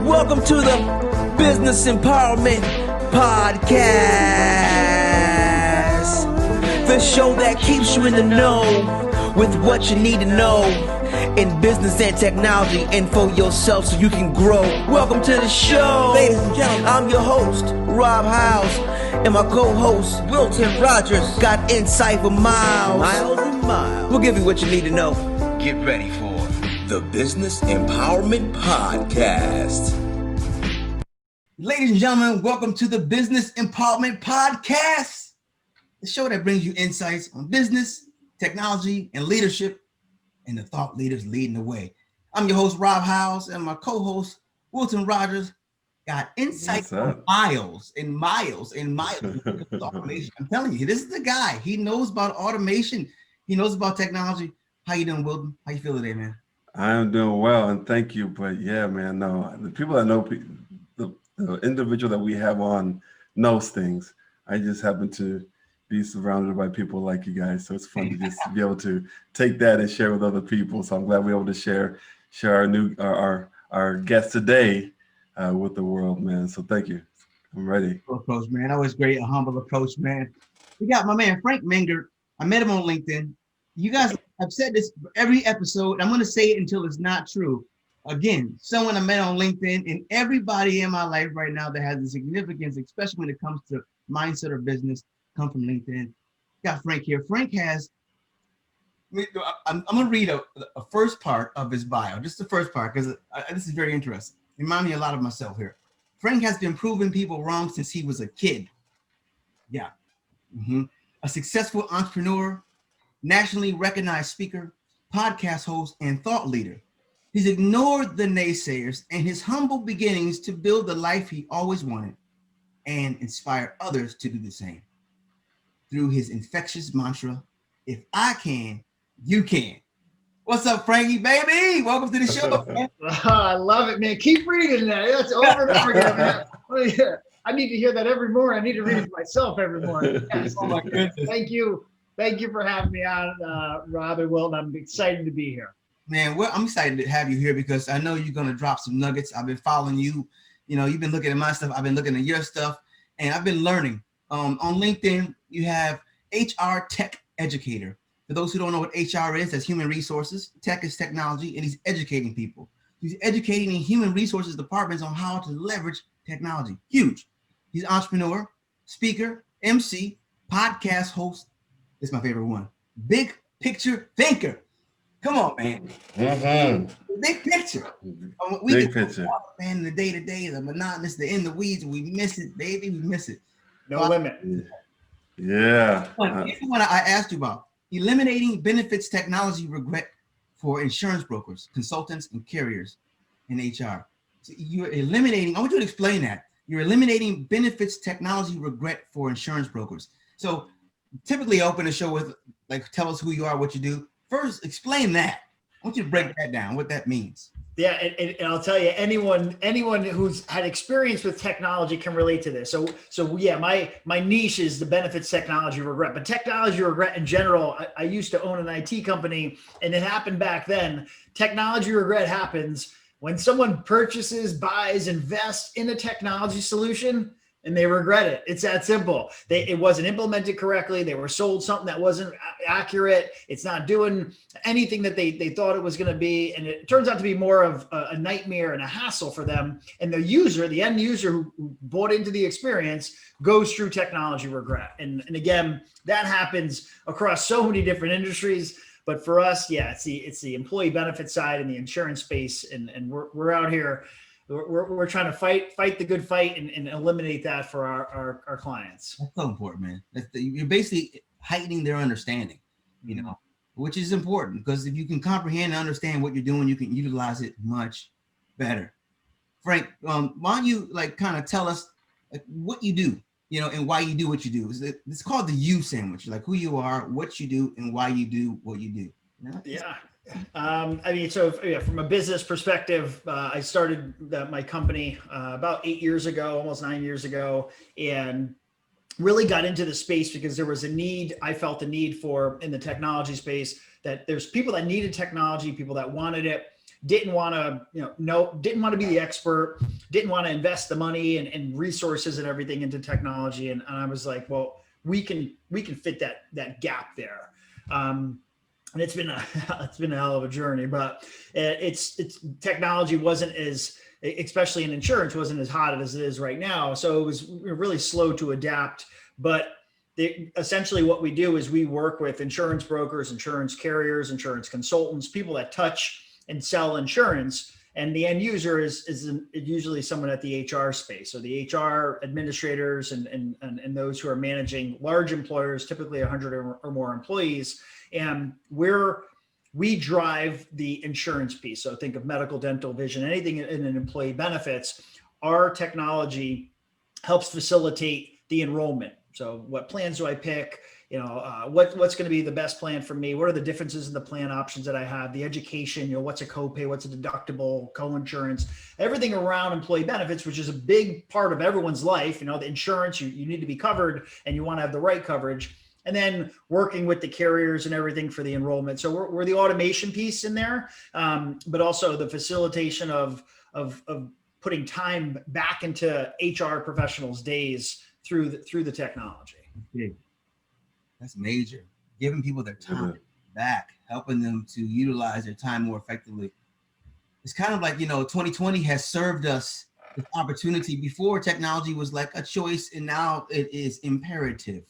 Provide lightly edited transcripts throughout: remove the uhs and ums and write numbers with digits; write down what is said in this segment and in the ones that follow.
Welcome to the Business Empowerment Podcast, the show that keeps you in the know with what you need to know in business and technology and for yourself so you can grow. Welcome to the show. Ladies and gentlemen, I'm your host, Rob House, and my co-host, Wilton Rogers, got insight for miles. Miles and miles. We'll give you what you need to know. Get ready for the Business Empowerment Podcast. Ladies and gentlemen, welcome to the Business Empowerment Podcast, the show that brings you insights on business, technology, and leadership, and the thought leaders leading the way. I'm your host, Rob Howes, and my co-host, Wilton Rogers, got insights on miles and miles and miles of automation. I'm telling you, this is the guy. He knows about automation. He knows about technology. How you doing, Wilton? How you feel today, man? I'm doing well, and thank you. But yeah, man, no, the people that know, the individual that we have on knows things. I just happen to be surrounded by people like you guys, so it's fun to just be able to take that and share with other people. So I'm glad we're able to share our guest today with the world, man. So thank you. I'm ready. Approach, man. Always great, a humble approach, man. We got my man Frank Mengert. I met him on LinkedIn. You guys, I've said this every episode. I'm going to say it until it's not true. Again, someone I met on LinkedIn, and everybody in my life right now that has a significance, especially when it comes to mindset or business, come from LinkedIn. Got Frank here. Frank has, I'm going to read a first part of his bio, just the first part, because this is very interesting. Remind me a lot of myself here. Frank has been proving people wrong since he was a kid. Yeah. A successful entrepreneur, nationally recognized speaker, podcast host, and thought leader. He's ignored the naysayers and his humble beginnings to build the life he always wanted and inspire others to do the same. Through his infectious mantra, if I can, you can. What's up, Frankie, baby? Welcome to the show, man. I love it, man. Keep reading that. That's over and over again, man. Oh, yeah. I need to hear that every morning. I need to read it myself every morning. Yes. Oh, my goodness. Thank you. Thank you for having me on, Rob and Wilton. I'm excited to be here. Man, well, I'm excited to have you here because I know you're going to drop some nuggets. I've been following you. You know, you've been looking at my stuff. I've been looking at your stuff, and I've been learning. On LinkedIn, you have HR Tech Educator. For those who don't know what HR is, that's human resources. Tech is technology, and he's educating people. He's educating the human resources departments on how to leverage technology. Huge. He's an entrepreneur, speaker, MC, podcast host. This is my favorite one. Big picture thinker. Come on, man. Big picture. Big picture. Man, the day-to-day, the monotonous, the in the weeds, we miss it, baby. We miss it. No limit. Yeah. Here's what I asked you about. Eliminating benefits technology regret for insurance brokers, consultants, and carriers in HR. So you're eliminating, I want you to explain that. You're eliminating benefits technology regret for insurance brokers. So typically I open the show with, like, tell us who you are, what you do. First, explain that. I want you to break that down, what that means. Yeah, and I'll tell you, anyone who's had experience with technology can relate to this. So yeah, my niche is the benefits technology regret, but technology regret in general. I used to own an IT company, and it happened back then. Technology regret happens when someone purchases, buys, invests in a technology solution, and they regret it. It's that simple. It wasn't implemented correctly. They were sold something that wasn't accurate. It's not doing anything that they thought it was going to be. And it turns out to be more of a nightmare and a hassle for them. And the user, the end user who bought into the experience, goes through technology regret. And again, that happens across so many different industries. But for us, yeah, it's the employee benefit side and the insurance space. And we're out here. We're trying to fight the good fight and eliminate that for our clients. That's so important, man. You're basically heightening their understanding, you know, which is important because if you can comprehend and understand what you're doing, you can utilize it much better. Frank, why don't you kind of tell us what you do, you know, and why you do what you do? It's called the U sandwich, like who you are, what you do, and why you do what you do. You know? Yeah. So from a business perspective, I started my company about 8 years ago, almost 9 years ago, and really got into the space because there was a need. I felt a need for in the technology space that there's people that needed technology, people that wanted it, didn't want to, didn't want to be the expert, didn't want to invest the money and resources and everything into technology. And I was like, well, we can fit that gap there. And it's been a hell of a journey, but it's technology wasn't as, especially in insurance, wasn't as hot as it is right now. So it was really slow to adapt. But essentially what we do is we work with insurance brokers, insurance carriers, insurance consultants, people that touch and sell insurance. And the end user is usually someone at the HR space. So the HR administrators and those who are managing large employers, typically 100 or more employees. And we drive the insurance piece. So think of medical, dental, vision, anything in an employee benefits. Our technology helps facilitate the enrollment. So what plans do I pick? What's going to be the best plan for me? What are the differences in the plan options that I have? The education, what's a copay? What's a deductible, co-insurance, everything around employee benefits, which is a big part of everyone's life. The insurance, you need to be covered and you want to have the right coverage. And then working with the carriers and everything for the enrollment. So we're the automation piece in there, but also the facilitation of putting time back into HR professionals' days through the technology. Big. That's major. Giving people their time back, helping them to utilize their time more effectively. It's kind of like, 2020 has served us this opportunity. Before, technology was like a choice, and now it is imperative.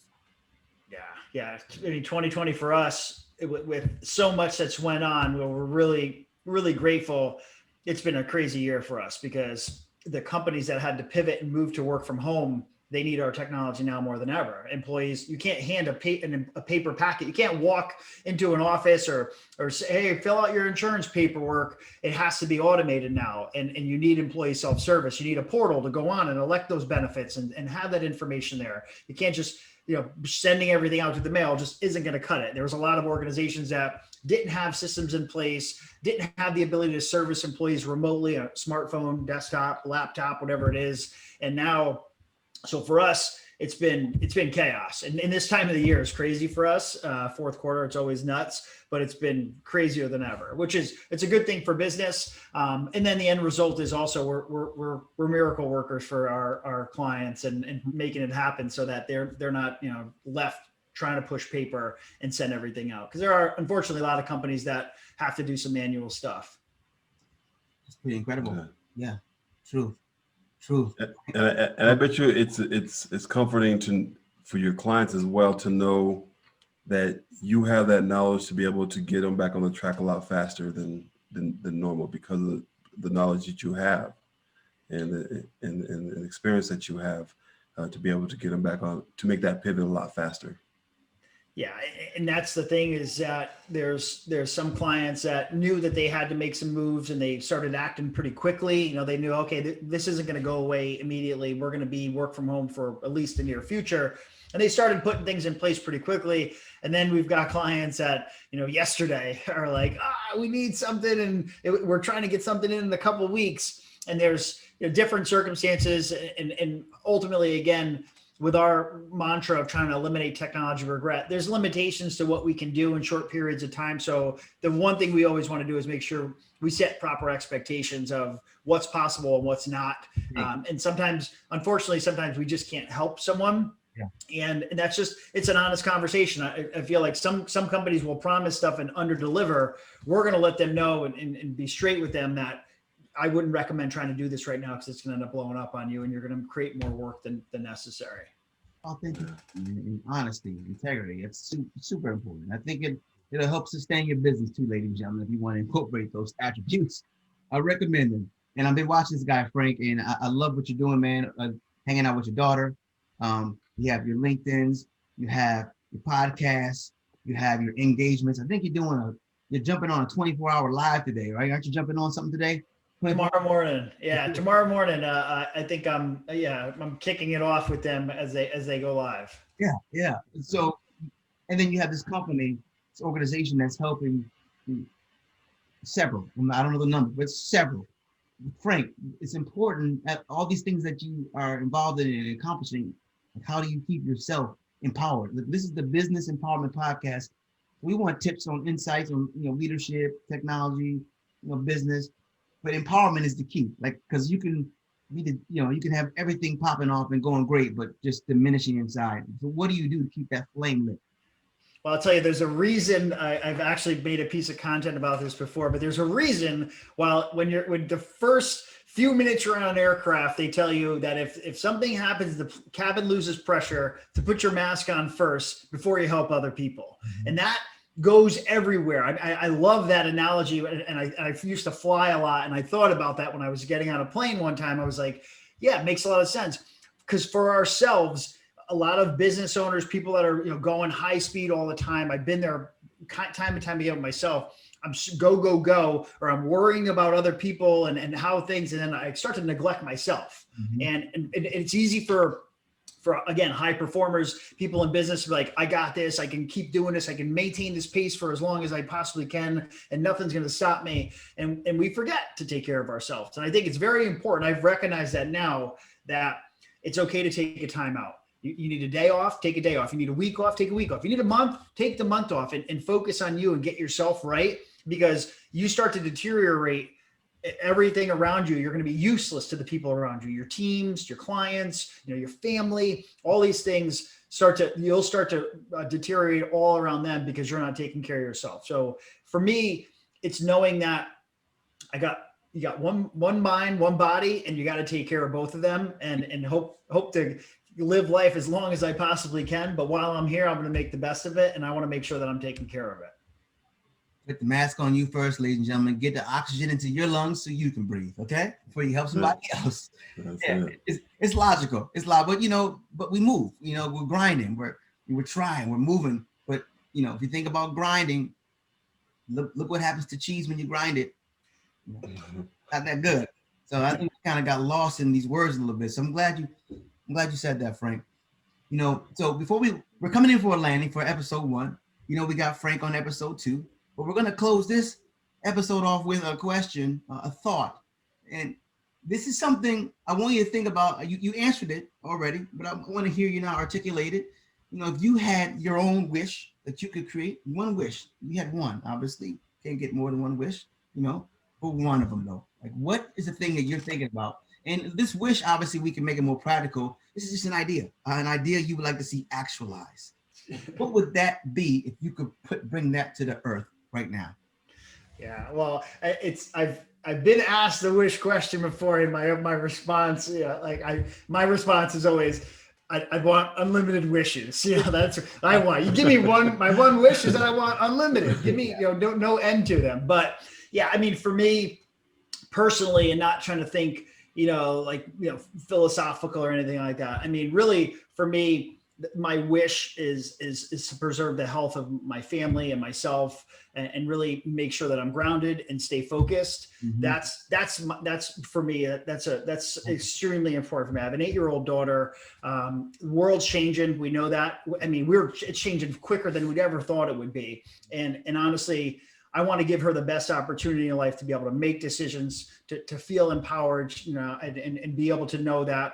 Yeah. I mean, 2020 for us, with so much that's went on, we're really, really grateful. It's been a crazy year for us because the companies that had to pivot and move to work from home, they need our technology now more than ever. Employees, you can't hand a paper packet. You can't walk into an office or say, hey, fill out your insurance paperwork. It has to be automated now. And you need employee self-service. You need a portal to go on and elect those benefits and have that information there. You can't just, sending everything out to the mail just isn't going to cut it. There was a lot of organizations that didn't have systems in place, didn't have the ability to service employees remotely, a smartphone, desktop, laptop, whatever it is. And now, so for us, it's been chaos. And this time of the year is crazy for us. Fourth quarter, it's always nuts, but it's been crazier than ever, it's a good thing for business. And then the end result is also we're miracle workers for our clients and making it happen so that they're not, left trying to push paper and send everything out. Because there are unfortunately a lot of companies that have to do some manual stuff. It's pretty incredible. Yeah. Truth. And I bet you it's comforting for your clients as well to know that you have that knowledge to be able to get them back on the track a lot faster than normal because of the knowledge that you have and the experience that you have to be able to get them back on, to make that pivot a lot faster. Yeah, and that's the thing is that there's some clients that knew that they had to make some moves and they started acting pretty quickly. They knew, okay, this isn't going to go away immediately. We're going to be work from home for at least the near future. And they started putting things in place pretty quickly. And then we've got clients that, yesterday are like, we need something. And we're trying to get something in a couple of weeks. And there's different circumstances. And ultimately, again, with our mantra of trying to eliminate technology regret, there's limitations to what we can do in short periods of time. So the one thing we always want to do is make sure we set proper expectations of what's possible and what's not. And sometimes, unfortunately, we just can't help someone. Yeah. And that's just, it's an honest conversation. I feel like some companies will promise stuff and under deliver. We're going to let them know and be straight with them that I wouldn't recommend trying to do this right now because it's going to end up blowing up on you and you're going to create more work than necessary. Authenticity and honesty, integrity. It's super important. I think it'll help sustain your business too, ladies and gentlemen, if you want to incorporate those attributes. I recommend them. And I've been watching this guy, Frank, and I love what you're doing, man. Hanging out with your daughter. You have your LinkedIn's, you have your podcasts, you have your engagements. I think you're jumping on a 24-hour live today, right? Aren't you jumping on something today? Tomorrow morning. Yeah. Tomorrow morning. I think I'm kicking it off with them as they go live. Yeah. So, and then you have this company, this organization that's helping several, I don't know the number, but several. Frank, it's important that all these things that you are involved in and accomplishing, like how do you keep yourself empowered? This is the Business Empowerment Podcast. We want tips on insights on leadership, technology, business, but empowerment is the key. Like, because you can be the, you can have everything popping off and going great, but just diminishing inside. So what do you do to keep that flame lit? Well, I'll tell you, there's a reason. I've actually made a piece of content about this before, but there's a reason. When the first few minutes you're on an aircraft, they tell you that if something happens, the cabin loses pressure, to put your mask on first before you help other people, and that goes everywhere. I love that analogy, and I used to fly a lot, and I thought about that when I was getting on a plane one time. I was like, yeah, it makes a lot of sense, because for ourselves, a lot of business owners, people that are going high speed all the time. I've been there time and time again myself. I'm go, or I'm worrying about other people and how things, and then I start to neglect myself. And it's easy for again, high performers, people in business, to be like, I got this. I can keep doing this. I can maintain this pace for as long as I possibly can, and nothing's going to stop me. And we forget to take care of ourselves. And I think it's very important. I've recognized that now, that it's okay to take a time out. You need a day off, take a day off. You need a week off, take a week off. You need a month, take the month off, and focus on you and get yourself right, because you start to deteriorate everything around you. You're going to be useless to the people around you, your teams, your clients, your family, all these things you'll start to deteriorate all around them, because you're not taking care of yourself. So for me, it's knowing that you got one mind, one body, and you got to take care of both of them, and hope to live life as long as I possibly can. But while I'm here, I'm going to make the best of it, and I want to make sure that I'm taking care of it. Put the mask on you first, ladies and gentlemen. Get the oxygen into your lungs so you can breathe, okay? Before you help somebody else. It's logical. It's logical, but we move. We're grinding. We're trying. We're moving. But if you think about grinding, look what happens to cheese when you grind it. Not that good. So I think we kind of got lost in these words a little bit. So I'm glad you said that, Frank. So before we're coming in for a landing for episode 1. We got Frank on episode 2. But we're going to close this episode off with a question, a thought. And this is something I want you to think about. You answered it already, but I want to hear you now articulate it. If you had your own wish that you could create, one wish, you had one, obviously, can't get more than one wish, but one of them though. Like, what is the thing that you're thinking about? And this wish, obviously, we can make it more practical. This is just an idea you would like to see actualized. What would that be if you could bring that to the earth right now? Yeah, well, I've been asked the wish question before, and my response, my response is always, I want unlimited wishes. That's what I want. You give me my one wish is that I want unlimited. Give me no end to them. But yeah, I mean, for me personally, and not trying to think philosophical or anything like that. I mean, really, for me, my wish is to preserve the health of my family and myself, and really make sure that I'm grounded and stay focused. That's for me. That's extremely important for me. I have an 8-year-old daughter. The world's changing. We know that. I mean, it's changing quicker than we'd ever thought it would be. And honestly, I want to give her the best opportunity in life to be able to make decisions, to feel empowered, and be able to know that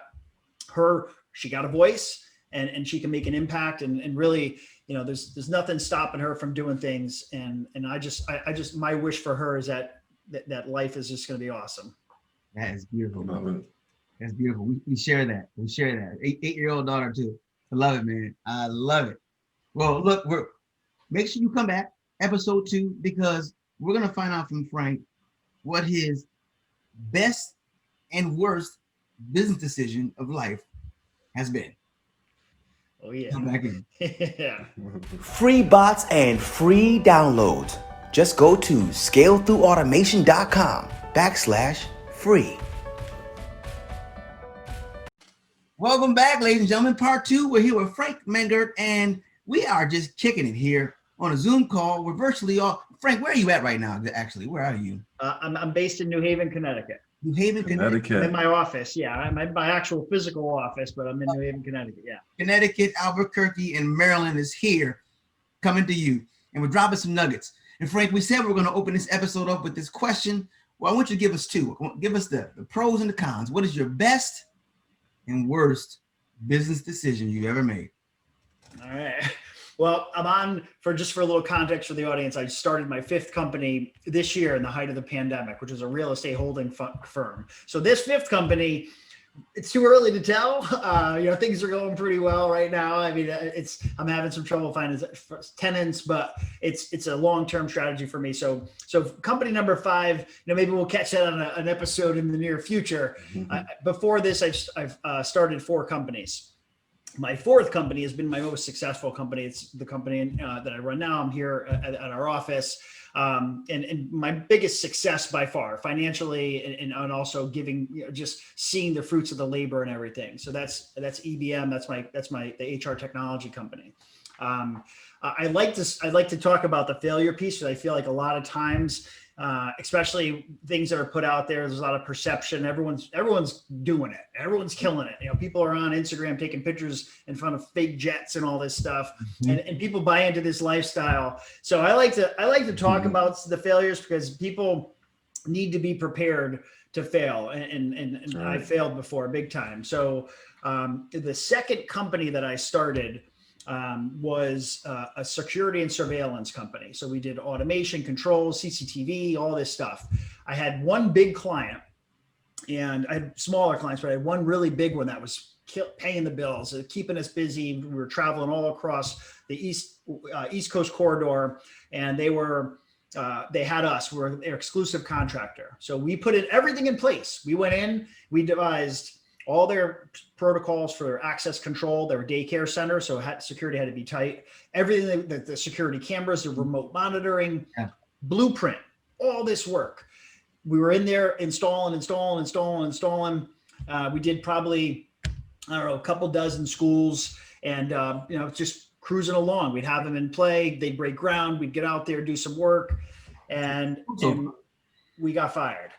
she got a voice. And she can make an impact, and really, there's nothing stopping her from doing things. And I just my wish for her is that life is just going to be awesome. That is beautiful. That's beautiful. We share that. We share that. 8-year-old daughter too. I love it, man. I love it. Well, look, make sure you come back episode 2, because we're going to find out from Frank what his best and worst business decision of life has been. Oh yeah. Come back in. Yeah. Free bots and free downloads. Just go to scalethroughautomation.com/free. Welcome back, ladies and gentlemen. Part 2. We're here with Frank Mengert, and we are just kicking it here on a Zoom call. We're virtually all. Frank, where are you at right now? Actually, where are you? I'm based in New Haven, Connecticut. New Haven, Connecticut. I'm in my office. Yeah, I'm in my actual physical office, but I'm in New Haven, Connecticut. Yeah. Connecticut, Albuquerque, and Maryland is here, coming to you, and we're dropping some nuggets. And Frank, we said we're going to open this episode up with this question. Well, I want you to give us 2. Give us the pros and the cons. What is your best and worst business decision you've ever made? All right. Well, I'm on for a little context for the audience. I started my 5th company this year in the height of the pandemic, which is a real estate holding firm. So this 5th company, it's too early to tell. Things are going pretty well right now. I mean, I'm having some trouble finding tenants, but it's a long-term strategy for me. So company number 5, maybe we'll catch that on an episode in the near future. Before this, I've started 4 companies. My 4th company has been my most successful company. It's the company that I run now. I'm here at our office. And my biggest success by far financially and also giving, just seeing the fruits of the labor and everything. So that's EBM. That's the HR technology company. I like to talk about the failure piece, because I feel like a lot of times, especially things that are put out there's a lot of perception. Everyone's doing it. Everyone's killing it. People are on Instagram taking pictures in front of fake jets and all this stuff, and people buy into this lifestyle. So I like to talk about the failures, because people need to be prepared to fail, and right. I failed before big time. So the second company that I started was a security and surveillance company. So we did automation, controls, CCTV, all this stuff. I had one big client, and I had smaller clients, but I had one really big one that was paying the bills, keeping us busy. We were traveling all across the East Coast corridor, and they had us. We were their exclusive contractor. So we put everything in place. We went in, we devised all their protocols for their access control, their daycare center. So security had to be tight. Everything, the security cameras, the remote monitoring, blueprint, all this work. We were in there installing. We did probably, a couple dozen schools, and, just cruising along. We'd have them in play. They'd break ground. We'd get out there, do some work, and we got fired.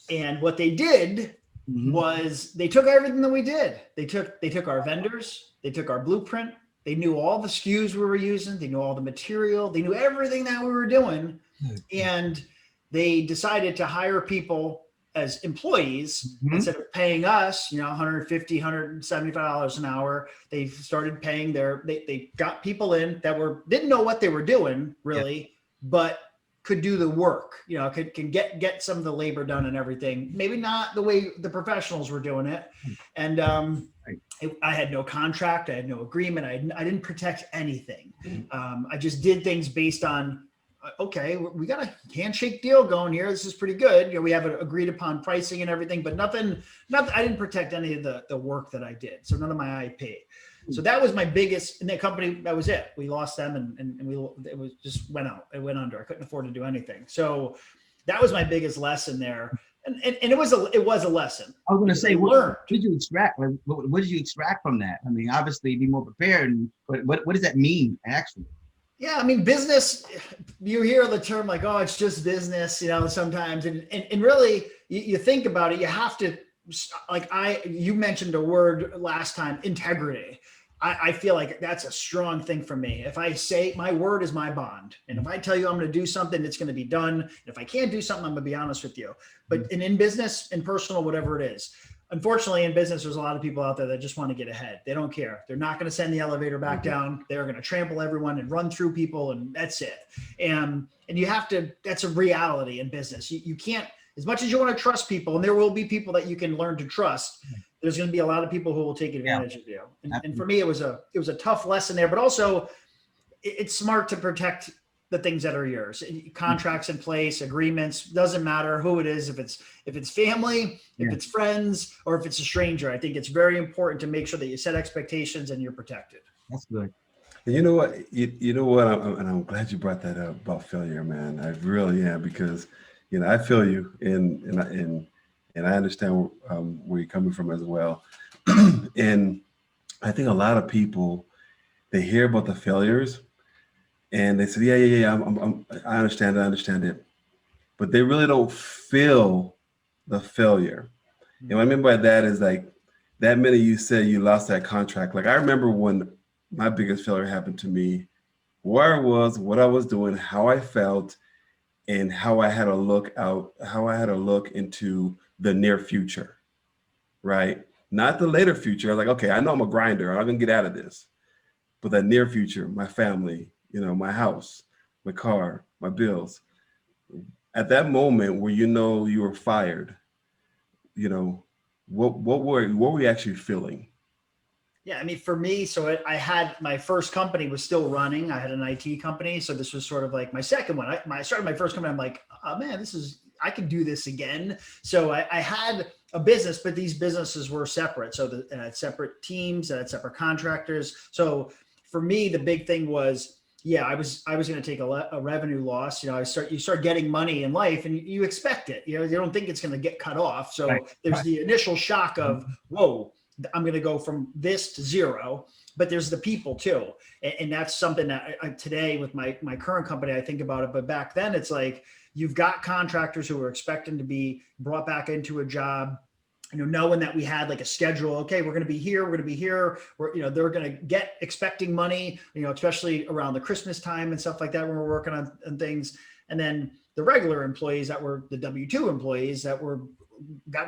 And what they did was they took everything that we did. They took our vendors, they took our blueprint, they knew all the SKUs we were using, they knew all the material, they knew everything that we were doing. And they decided to hire people as employees instead of paying us, $150, $175 an hour. They started paying they got people in that didn't know what they were doing really, but could do the work, can get some of the labor done and everything. Maybe not the way the professionals were doing it. And I had no contract. I had no agreement. I didn't protect anything. I just did things based on, okay, we got a handshake deal going here. This is pretty good. We have an agreed upon pricing and everything, but nothing, I didn't protect any of the work that I did. So none of my IP. So that was my biggest, in that company, that was it. We lost them and it was just went out. It went under. I couldn't afford to do anything. So that was my biggest lesson there. And it was a lesson. I was going to say, what did you extract? What did you extract from that? I mean, obviously be more prepared, but what does that mean actually? Yeah, I mean, business, you hear the term like, oh, it's just business, sometimes. And really, you think about it, you have to, you mentioned a word last time, integrity. I feel like that's a strong thing for me. If I say my word is my bond, and if I tell you I'm going to do something, it's going to be done. And if I can't do something, I'm going to be honest with you. But in business, in personal, whatever it is, unfortunately in business, there's a lot of people out there that just want to get ahead. They don't care. They're not going to send the elevator back down. They're going to trample everyone and run through people, and that's it. And you have to, that's a reality in business. You can't, as much as you want to trust people, and there will be people that you can learn to trust, there's going to be a lot of people who will take advantage of you. And for me, it was a tough lesson there, but also it's smart to protect the things that are yours. Contracts in place, agreements, doesn't matter who it is, if it's family, if it's friends, or if it's a stranger. I think it's very important to make sure that you set expectations and you're protected. That's good. And you know what? You know what? I'm glad you brought that up about failure, man. I really am, because I feel you, and I understand where you're coming from as well. And I think a lot of people, they hear about the failures, and they say, yeah, I understand it, but they really don't feel the failure. And what I mean by that is, like, that minute you said you lost that contract. Like, I remember when my biggest failure happened to me, where I was, what I was doing, how I felt, and how I had to look into the near future, right? Not the later future. I was like, okay, I know I'm a grinder. I'm gonna get out of this. but that near future, my family, my house, my car, my bills. At that moment where you were fired, what were you actually feeling? Yeah, I mean, for me, so I had my first company was still running. I had an IT company, so this was sort of like my second one. I started my first company. I'm like, oh man, I can do this again. So I had a business, but these businesses were separate. So I had separate teams, I had separate contractors. So for me, the big thing was, yeah, I was going to take a revenue loss. You start getting money in life, and you expect it. You don't think it's going to get cut off. So there's the initial shock of, whoa, I'm going to go from this to zero, but there's the people too. And that's something that today with my current company, I think about it. But back then it's like, you've got contractors who are expecting to be brought back into a job, knowing that we had like a schedule. Okay, we're going to be here. We're going to be here. They're going to get expecting money, especially around the Christmas time and stuff like that when we're working on things. And then the regular employees that were the W-2 employees that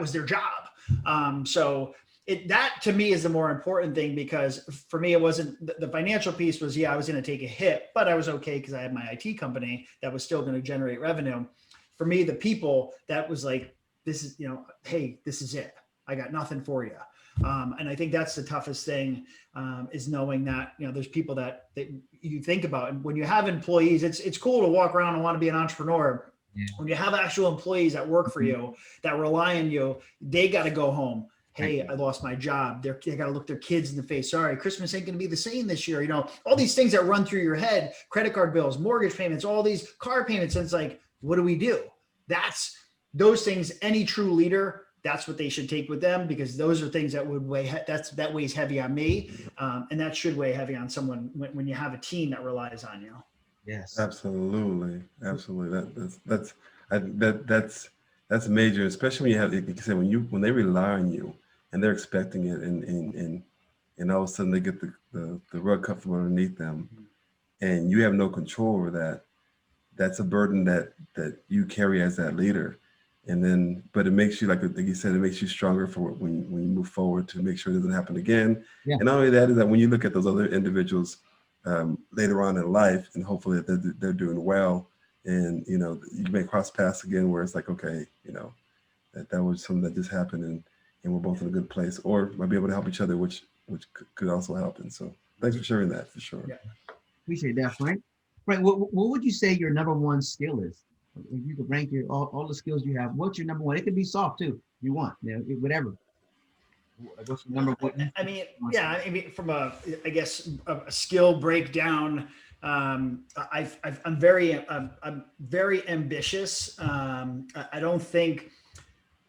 was their job. So that to me is the more important thing, because for me, it wasn't the financial piece was, I was going to take a hit, but I was okay because I had my IT company that was still going to generate revenue. For me, the people, that was like, this is, hey, this is it. I got nothing for you. And I think that's the toughest thing, is knowing that, there's people that you think about. And when you have employees, it's cool to walk around and want to be an entrepreneur. Yeah. When you have actual employees that work for you, that rely on you, they got to go home. Hey, I lost my job. They got to look their kids in the face. Sorry, Christmas ain't going to be the same this year. All these things that run through your head, credit card bills, mortgage payments, all these car payments. And it's like, what do we do? That's those things. Any true leader, that's what they should take with them, because those are things that would that weighs heavy on me. And that should weigh heavy on someone when you have a team that relies on you. Yes, absolutely. That's major, especially when you have, like you said, when they rely on you and they're expecting it, and all of a sudden they get the rug cut from underneath them, and you have no control over that. That's a burden that you carry as that leader. But it makes you, like you said, it makes you stronger for when you move forward to make sure it doesn't happen again. Yeah. And not only that, is that when you look at those other individuals later on in life, and hopefully they're doing well, and you may cross paths again where it's like, okay, that was something that just happened, and we're both in a good place, or might be able to help each other, which could also happen. So thanks for sharing that, for sure. Yeah. Appreciate that, Frank. Frank, what would you say your number one skill is? If you could rank all the skills you have, what's your number one? It could be soft too, if you want, whatever. What's your number one? I mean, from a skill breakdown, I'm very ambitious. I don't think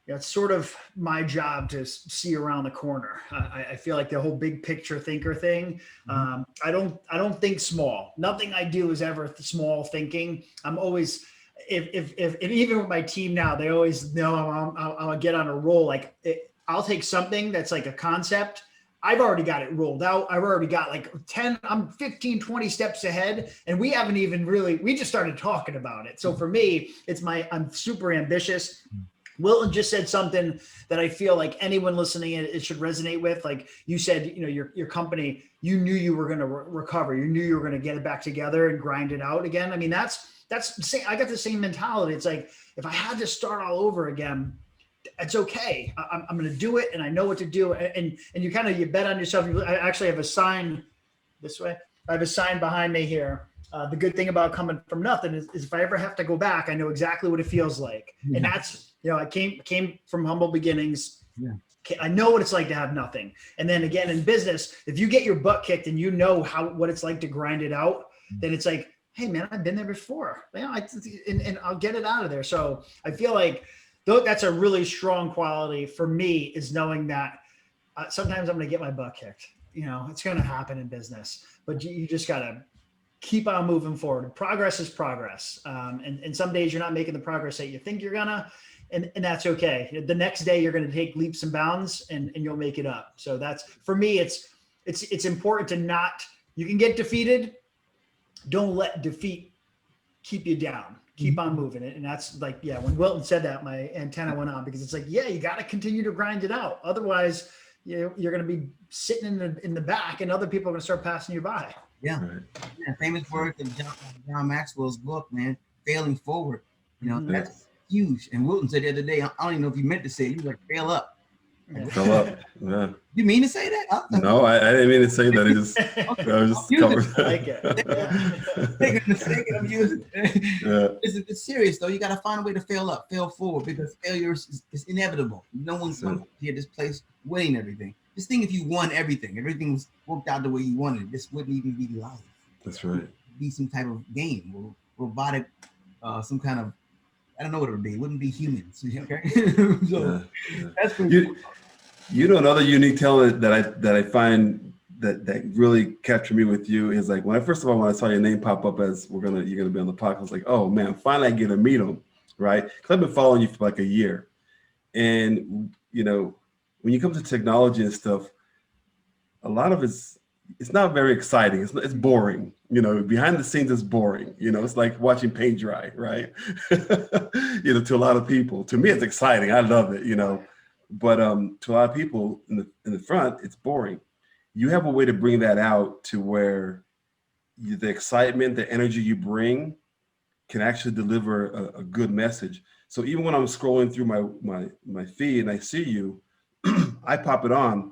it's sort of my job to see around the corner. I feel like the whole big picture thinker thing. I don't think small. Nothing I do is ever small thinking. I'm always, if and even with my team now, they always know I'll get on a roll. Like I'll take something that's like a concept. I've already got it rolled out. I've already got like 10, I'm 15, 20 steps ahead. And we haven't even we just started talking about it. So for me, I'm super ambitious. Wilton just said something that I feel like anyone listening, it should resonate with. Like you said, your company, you knew you were going to recover. You knew you were going to get it back together and grind it out again. I mean, that's I got the same mentality. It's like, if I had to start all over again, it's okay. I'm going to do it, and I know what to do. And you bet on yourself. I actually have a sign this way. I have a sign behind me here. The good thing about coming from nothing is if I ever have to go back, I know exactly what it feels like. Yeah. And that's, I came from humble beginnings. Yeah. I know what it's like to have nothing. And then again, in business, if you get your butt kicked and you know what it's like to grind it out, then it's like, hey man, I've been there before. And I'll get it out of there. So I feel like that's a really strong quality for me, is knowing that sometimes I'm going to get my butt kicked. It's going to happen in business, but you just got to keep on moving forward. Progress is progress. And some days you're not making the progress that you think you're gonna, and that's okay. The next day you're going to take leaps and bounds and you'll make it up. So that's, for me, it's important to not, you can get defeated. Don't let defeat keep you down. Keep on moving it. And that's like, when Wilton said that, my antenna went on, because it's like, you got to continue to grind it out. Otherwise you're going to be sitting in the back, and other people are going to start passing you by. Yeah. Right. Yeah, famous words of John Maxwell's book, man, failing forward. You know, that's huge. And Wilton said the other day, I don't even know if you meant to say it, he was like, fail up. Yeah. Fill up. Yeah. You mean to say that? No, I didn't mean to say that. It just, I was just covered. I like it. Yeah. Make a mistake and I'm using it. Yeah. It's serious though. You got to find a way to fail up, fail forward, because failure is inevitable. No one's going to be at this place winning everything. Just think if you won everything was worked out the way you wanted, this wouldn't even be life. That's right. It'd be some type of game or robotic, some kind of, I don't know what it would be. It wouldn't be humans. Okay. So that's pretty cool. You know, another unique talent that I find that really captured me with you is like when I saw your name pop up as you're gonna be on the podcast, I was like, oh man, finally I get to meet him, right? Because I've been following you for like a year, and you know, when you come to technology and stuff, a lot of it's not very exciting. It's boring. You know, behind the scenes, it's boring. You know, it's like watching paint dry, right? You know, to a lot of people. To me, it's exciting. I love it. You know. But to a lot of people in the front, it's boring. You have a way to bring that out to where the excitement, the energy you bring can actually deliver a good message. So even when I'm scrolling through my feed and I see you, I pop it on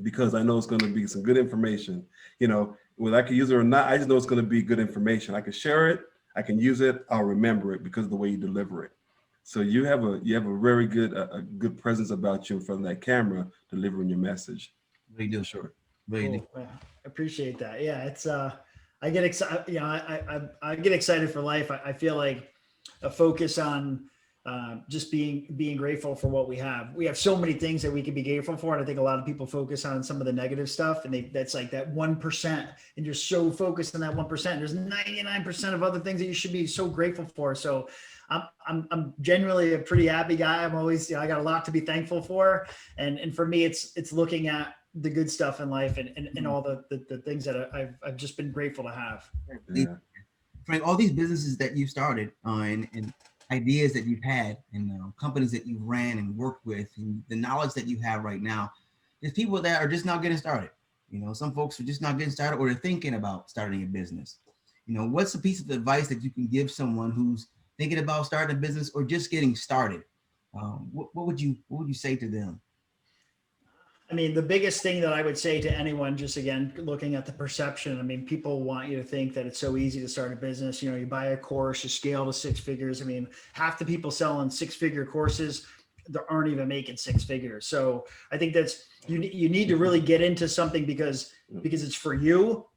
because I know it's going to be some good information. You know, whether I can use it or not, I just know it's going to be good information. I can share it, I can use it, I'll remember it because of the way you deliver it. So you have a very good a good presence about you in front of that camera, delivering your message. Really do. Sure. Really Cool. Yeah, I appreciate that. Yeah, it's I get excited. You know, I get excited for life. I feel like a focus on just being grateful for what we have. We have so many things that we can be grateful for, and I think a lot of people focus on some of the negative stuff, and that's like that 1%, and you're so focused on that 1%. There's 99% of other things that you should be so grateful for. So I'm generally a pretty happy guy. I'm always, I got a lot to be thankful for. And for me, it's looking at the good stuff in life and all the things that I've just been grateful to have. Yeah. Frank, all these businesses that you started and ideas that you've had and companies that you've ran and worked with and the knowledge that you have right now, there's people that are just not getting started. You know, some folks are just not getting started or they're thinking about starting a business. You know, what's a piece of advice that you can give someone who's thinking about starting a business or just getting started? What would you say to them? I mean, the biggest thing that I would say to anyone, just again, looking at the perception, I mean, people want you to think that it's so easy to start a business. You know, you buy a course, you scale to 6 figures. I mean, half the people selling 6-figure courses, they aren't even making 6 figures. So I think that's, you need to really get into something because it's for you,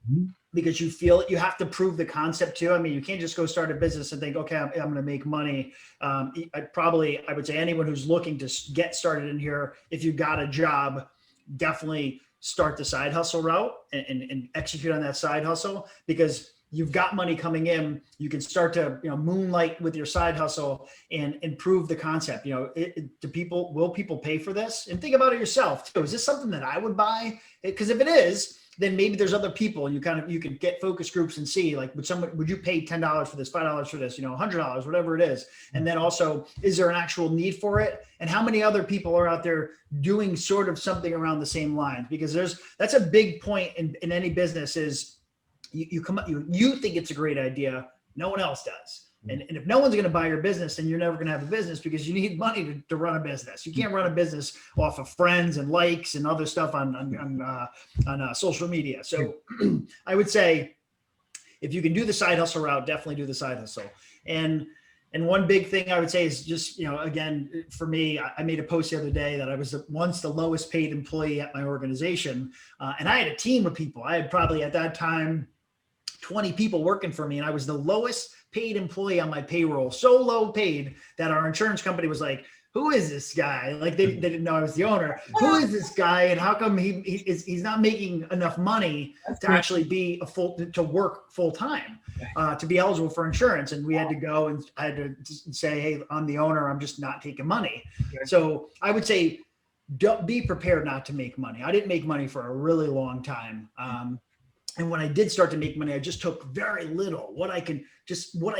because you feel it. You have to prove the concept too. I mean, you can't just go start a business and think, okay, I'm going to make money. I would say anyone who's looking to get started in here, if you got a job, definitely start the side hustle route and execute on that side hustle, because you've got money coming in. You can start to, moonlight with your side hustle and improve the concept. You know, will people pay for this? And think about it yourself too. Is this something that I would buy? Because if it is, then maybe there's other people, and you can get focus groups and see, like, would you pay $10 for this, $5 for this, $100, whatever it is. And then also, is there an actual need for it? And how many other people are out there doing sort of something around the same lines? Because that's a big point in any business is you think it's a great idea. No one else does. And if no one's going to buy your business, then you're never going to have a business, because you need money to run a business. You can't run a business off of friends and likes and other stuff on social media. So I would say, if you can do the side hustle route, definitely do the side hustle. And one big thing I would say is just, again, for me, I made a post the other day that I was once the lowest paid employee at my organization. And I had a team of people. I had probably at that time 20 people working for me, and I was the lowest paid employee on my payroll, so low paid that our insurance company was like, who is this guy? Like they didn't know I was the owner. Who is this guy? And how come he's not making enough money to actually be to work full time, to be eligible for insurance? And we had to go, and I had to say, hey, I'm the owner. I'm just not taking money. Okay. So I would say, don't be prepared not to make money. I didn't make money for a really long time. And when I did start to make money, I just took very little, what I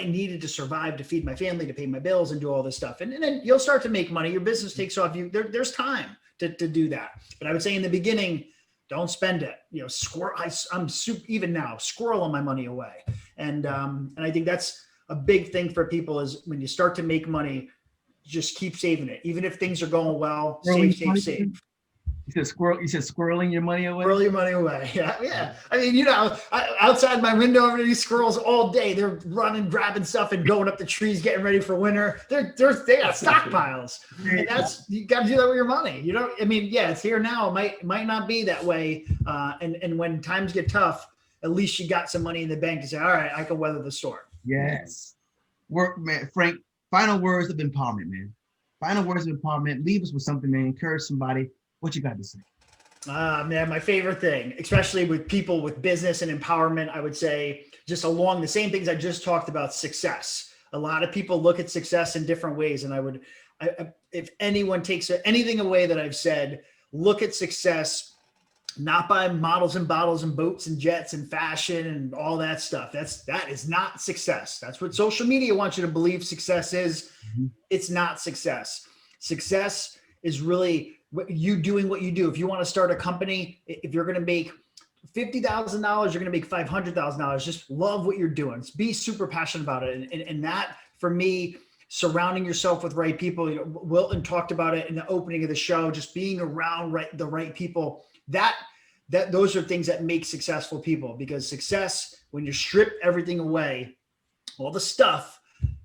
needed to survive, to feed my family, to pay my bills and do all this stuff. And then you'll start to make money. Your business takes off. There's time to do that. But I would say in the beginning, don't spend it. I'm even now squirreling my money away. And I think that's a big thing for people is when you start to make money, just keep saving it. Even if things are going well, save. You said squirreling your money away? Squirrel your money away. Yeah. I mean, outside my window, over these squirrels all day, they're running, grabbing stuff and going up the trees, getting ready for winter. They got stockpiles. And you got to do that with your money. It's here now. It might not be that way. And when times get tough, at least you got some money in the bank to say, all right, I can weather the storm. Yes. Man, Frank, final words of empowerment, man. Final words of empowerment. Leave us with something, man. Encourage somebody. What you got to say? Man, my favorite thing, especially with people with business and empowerment, I would say just along the same things I just talked about, success. A lot of people look at success in different ways. And if anyone takes anything away that I've said, look at success, not by models and bottles and boats and jets and fashion and all that stuff. That is not success. That's what social media wants you to believe success is. Mm-hmm. It's not success. Success is really you doing what you do. If you want to start a company, if you're going to make $50,000, you're going to make $500,000. Just love what you're doing. Be super passionate about it. And that, for me, surrounding yourself with right people. Wilton talked about it in the opening of the show. Just being around the right people. Those are things that make successful people. Because success, when you strip everything away, all the stuff,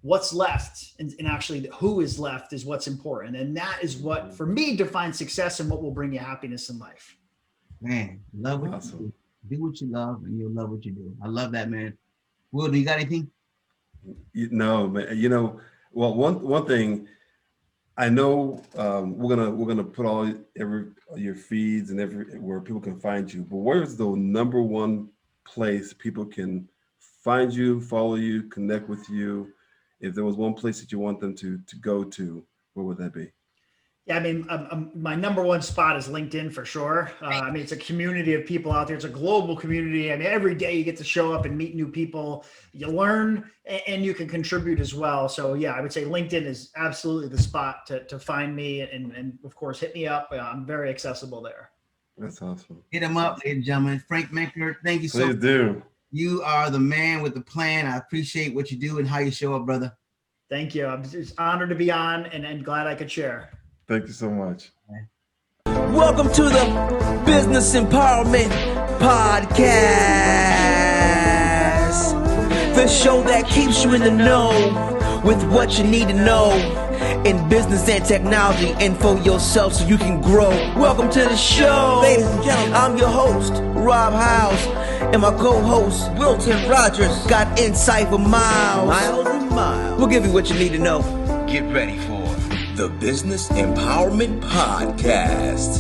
what's left and actually who is left is what's important. And that is what, for me, defines success and what will bring you happiness in life. Man, love what you do. Do what you love and you'll love what you do. I love that, man. Will, do you got anything? No, man. Well, one thing I know, we're gonna put all your feeds and where people can find you. But where's the number one place people can find you, follow you, connect with you? If there was one place that you want them to go to, where would that be? Yeah, I mean, my number one spot is LinkedIn for sure. It's a community of people out there. It's a global community. I mean, every day you get to show up and meet new people. You learn and you can contribute as well. So yeah, I would say LinkedIn is absolutely the spot to find me. And of course, hit me up. I'm very accessible there. That's awesome. Hit him up, ladies and gentlemen. Frank Mengert, thank you so much. Please do. You are the man with the plan. I appreciate what you do and how you show up, brother. Thank you. I'm just honored to be on and glad I could share. Thank you so much. Welcome to the Business Empowerment Podcast, the show that keeps you in the know with what you need to know in business and technology and for yourself so you can grow. Welcome to the show. Ladies and gentlemen, I'm your host, Rob House, and my co-host, Wilton Rogers, got insight for miles and miles. We'll give you what you need to know. Get ready for the Business Empowerment Podcast.